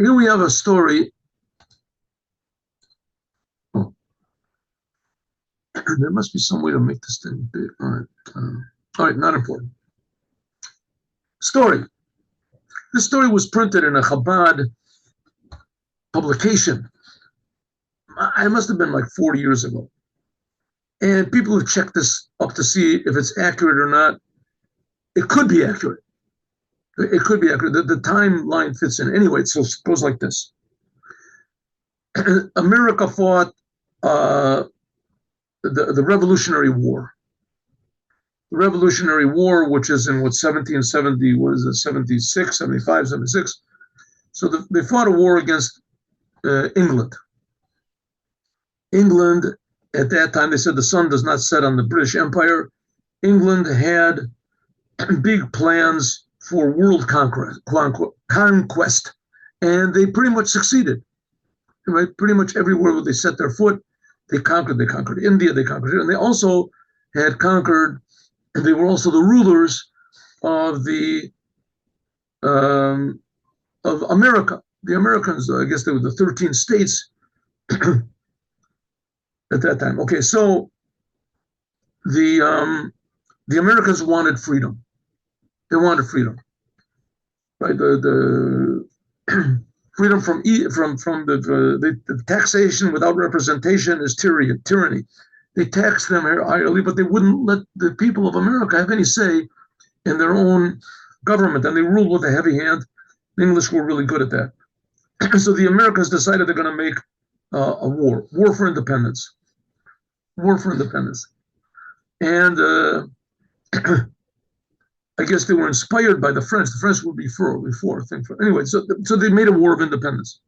Here we have a story. Oh, there must be some way to make this thing big. All right, not important. Story. This story was printed in a Chabad publication. I must have been like 40 years ago. And people have checked this up to see if it's accurate or not. It could be accurate. It could be accurate. The timeline fits in. Anyway, so it goes like this. America fought the Revolutionary War. The Revolutionary War, which is in 1770, what is it, 76, 75, 76. So they fought a war against England. England, at that time, they said the sun does not set on the British Empire. England had big plans for world conquest, and they pretty much succeeded. Right, pretty much everywhere where they set their foot, they conquered. They conquered India, they conquered it, and they also had conquered. And they were also the rulers of of America. The Americans, I guess they were the 13 states at that time. Okay, so the Americans wanted freedom. They wanted freedom, right? The freedom from the taxation without representation is tyranny. They taxed them highly, but they wouldn't let the people of America have any say in their own government, and they ruled with a heavy hand. The English were really good at that. So the Americans decided they're going to make a war for independence, and I guess they were inspired by the French. The French were before. Anyway, so they made a war of independence.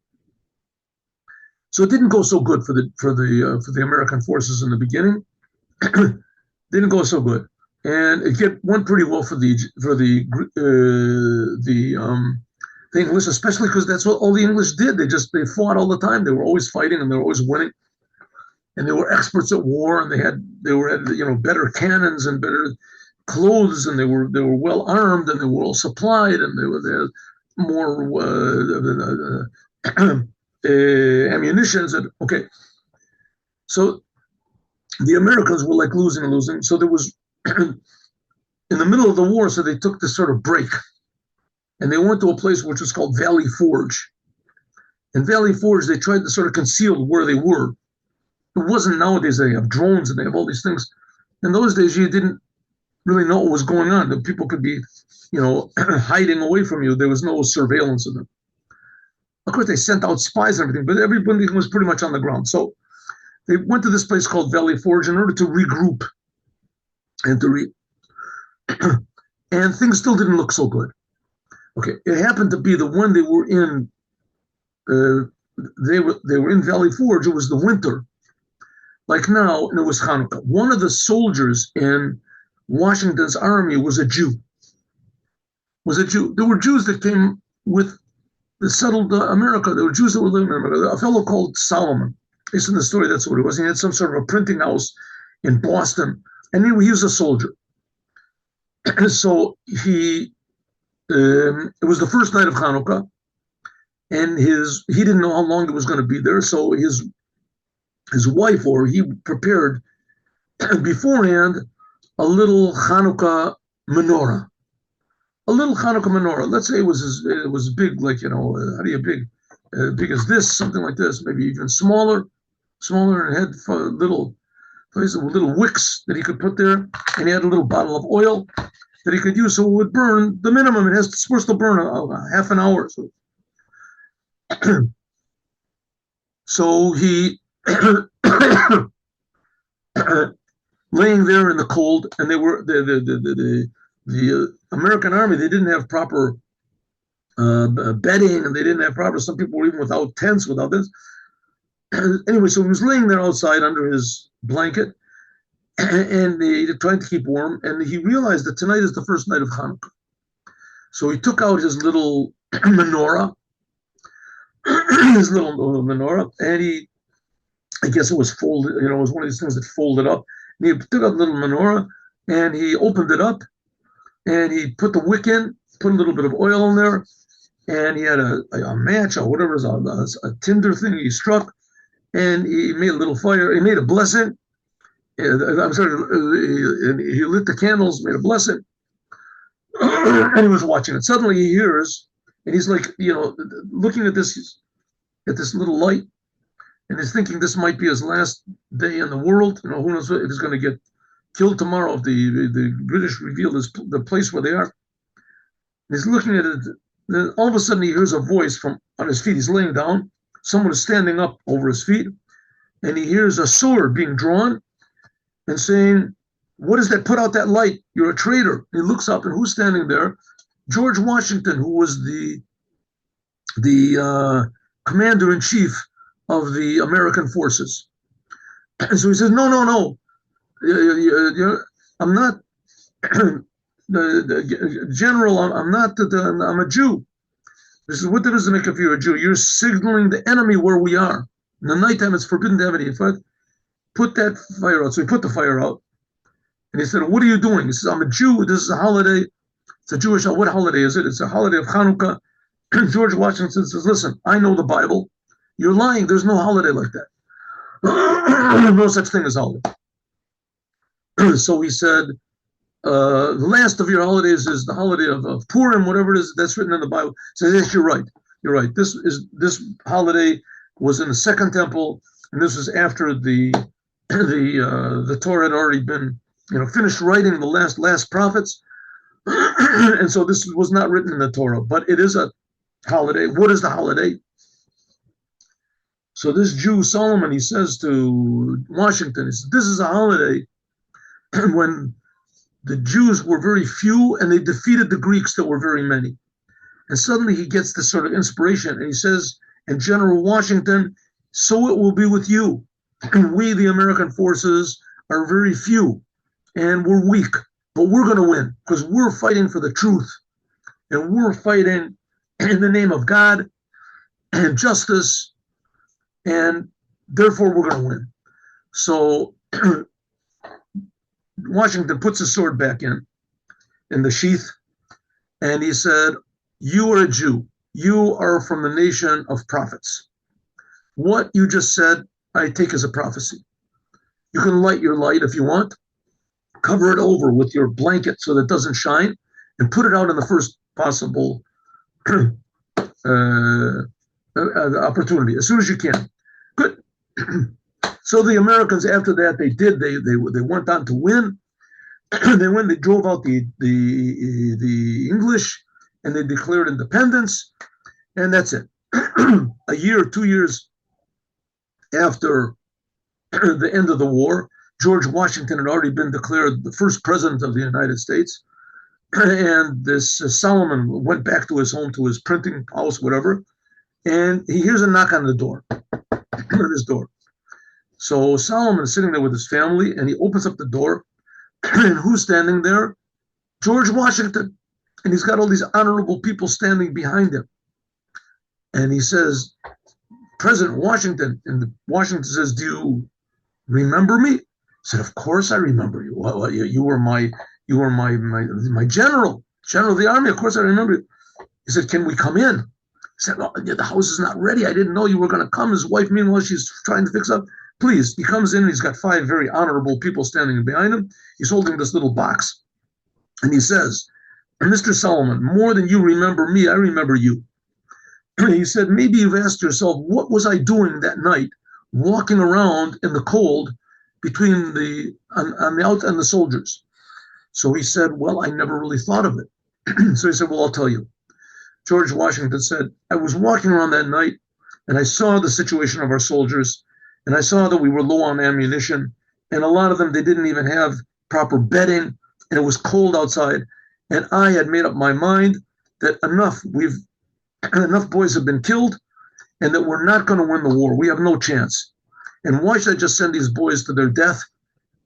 So it didn't go so good for the American forces in the beginning. Didn't go so good, and it went pretty well for the English, especially because that's what all the English did. They fought all the time. They were always fighting and they were always winning, and they were experts at war. And they had better cannons and better clothes, and they were well armed, and they were well supplied, and they had more ammunitions. And okay, so the Americans were like losing. So there was in the middle of the war, so they took this sort of break, and they went to a place which was called Valley Forge. In Valley Forge, they tried to sort of conceal where they were. It wasn't nowadays they have drones and they have all these things. In those days, you didn't really know what was going on. The people could be, hiding away from you. There was no surveillance of them. Of course, they sent out spies and everything, but everybody was pretty much on the ground. So they went to this place called Valley Forge in order to regroup and and things still didn't look so good. Okay, it happened to be the one they were in. They were in Valley Forge. It was the winter, like now, and it was Hanukkah. One of the soldiers in Washington's army was a Jew. There were Jews that came that settled America. There were Jews that were living in America. A fellow called Solomon. Based on the story, that's what it was. He had some sort of a printing house in Boston, and he was a soldier. So it was the first night of Hanukkah, and he didn't know how long it was going to be there. So his wife, or he prepared beforehand a little Hanukkah menorah. Let's say it was big, like big as this, something like this, maybe even smaller, and had little wicks that he could put there, and he had a little bottle of oil that he could use, so it would burn the minimum. It's supposed to burn a half an hour. So he laying there in the cold, and they were the American army. They didn't have proper bedding, and they didn't have proper. Some people were even without tents, without this. Anyway, so he was laying there outside under his blanket, and he tried to keep warm. And he realized that tonight is the first night of Hanukkah. So he took out his little menorah, and I guess it was folded. It was one of these things that folded up. And he took out the little menorah, and he opened it up, and he put the wick in, put a little bit of oil in there, and he had a match or whatever, a tinder thing he struck, and he made a little fire. He made a blessing. I'm sorry, he lit the candles, made a blessing, and he was watching it. Suddenly he hears, and he's like, looking at this little light, and he's thinking this might be his last day in the world. Who knows if he's going to get killed tomorrow if the British reveal the place where they are. And he's looking at it. Then all of a sudden he hears a voice from on his feet. He's laying down. Someone is standing up over his feet, and he hears a sword being drawn and saying, "What is that? Put out that light. You're a traitor." And he looks up, and who's standing there? George Washington, who was the commander in chief of the American forces. And so he says, "No, no, no. I'm not the general. I'm not. I'm a Jew." This is what does it make if you're a Jew? You're signaling the enemy where we are. In the nighttime, it's forbidden to have any fire. Put that fire out. So he put the fire out. And he said, "What are you doing?" He says, "I'm a Jew. This is a holiday. It's a Jewish. What holiday is it? It's a holiday of Hanukkah." George Washington says, "Listen, I know the Bible. You're lying. There's no holiday like that. No such thing as holiday." So he said, "The last of your holidays is the holiday of Purim, whatever it is that's written in the Bible." He says, "Yes, you're right. You're right. This holiday was in the Second Temple, and this was after the Torah had already been finished writing the last prophets, and so this was not written in the Torah, but it is a holiday. What is the holiday?" So this Jew Solomon, he says to Washington, he says, "This is a holiday when the Jews were very few and they defeated the Greeks that were very many." And suddenly he gets this sort of inspiration, and he says, "And General Washington, so it will be with you. We, the American forces, are very few and we're weak, but we're going to win because we're fighting for the truth, and we're fighting in the name of God and justice, and therefore we're going to win." So Washington puts his sword back in the sheath, and he said, "You are a Jew. You are from the nation of prophets. What you just said, I take as a prophecy. You can light your light if you want, cover it over with your blanket so that it doesn't shine, and put it out in the first possible opportunity, as soon as you can." Good. So the Americans, after that, they went on to win. They drove out the English, and they declared independence, and that's it. A year or 2 years after the end of the war, George Washington had already been declared the first president of the United States, and this Solomon went back to his home, to his printing house, whatever, and he hears a knock on the door, on his door. So Solomon is sitting there with his family, and he opens up the door, and who's standing there? George Washington. And he's got all these honorable people standing behind him. And he says, "President Washington." And Washington says, "Do you remember me?" He said, "Of course I remember you. Well, you were my general of the army. Of course I remember you." He said, "Can we come in?" He said, "Well, the house is not ready. I didn't know you were going to come." His wife, meanwhile, she's trying to fix up. "Please." He comes in, and he's got 5 very honorable people standing behind him. He's holding this little box. And he says, "Mr. Solomon, more than you remember me, I remember you." He said, "Maybe you've asked yourself, what was I doing that night, walking around in the cold between the out and the soldiers?" So he said, "Well, I never really thought of it." So he said, "Well, I'll tell you." George Washington said, "I was walking around that night, and I saw the situation of our soldiers, and I saw that we were low on ammunition, and a lot of them, they didn't even have proper bedding, and it was cold outside. And I had made up my mind that enough boys have been killed, and that we're not going to win the war. We have no chance. And why should I just send these boys to their death?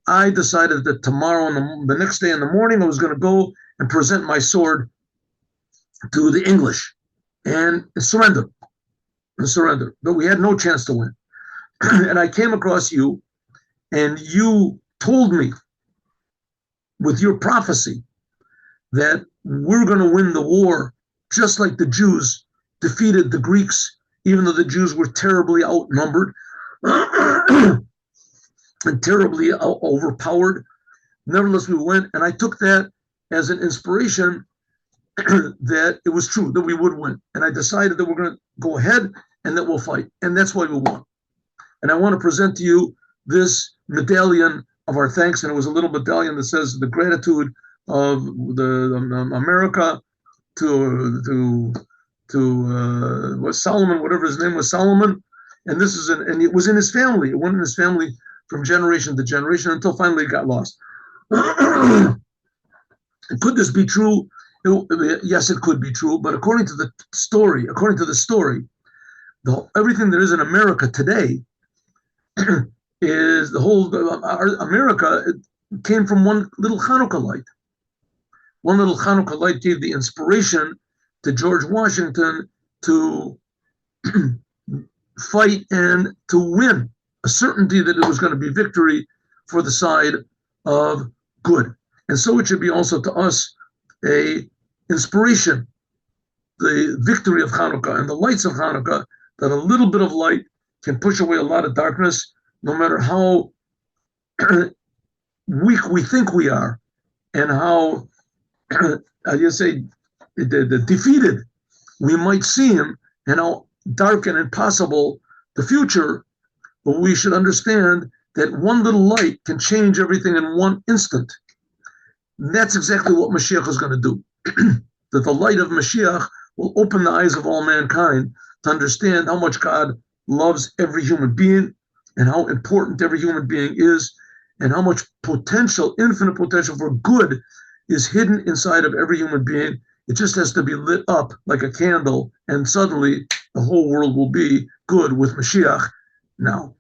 I decided that tomorrow, the next day in the morning, I was going to go and present my sword to the English and surrender. But we had no chance to win. And I came across you, and you told me with your prophecy that we're going to win the war just like the Jews defeated the Greeks, even though the Jews were terribly outnumbered and terribly overpowered. Nevertheless, we went, and I took that as an inspiration that it was true, that we would win. And I decided that we're going to go ahead and that we'll fight. And that's why we won. And I want to present to you this medallion of our thanks. And it was a little medallion that says the gratitude of America to was Solomon, whatever his name was, Solomon. And this is and it was in his family. It went in his family from generation to generation until finally it got lost. Could this be true? Yes, it could be true. But according to the story, everything there is in America today is the whole America came from one little Hanukkah light. One little Chanuka light gave the inspiration to George Washington to fight and to win, a certainty that it was going to be victory for the side of good. And so it should be also to us a inspiration, the victory of Hanukkah and the lights of Hanukkah, that a little bit of light can push away a lot of darkness, no matter how weak we think we are and how, the defeated we might seem, and how dark and impossible the future. But we should understand that one little light can change everything in one instant. And that's exactly what Mashiach is going to do. That the light of Mashiach will open the eyes of all mankind to understand how much God loves every human being and how important every human being is, and how much potential, infinite potential for good is hidden inside of every human being. It just has to be lit up like a candle, and suddenly the whole world will be good with Mashiach now.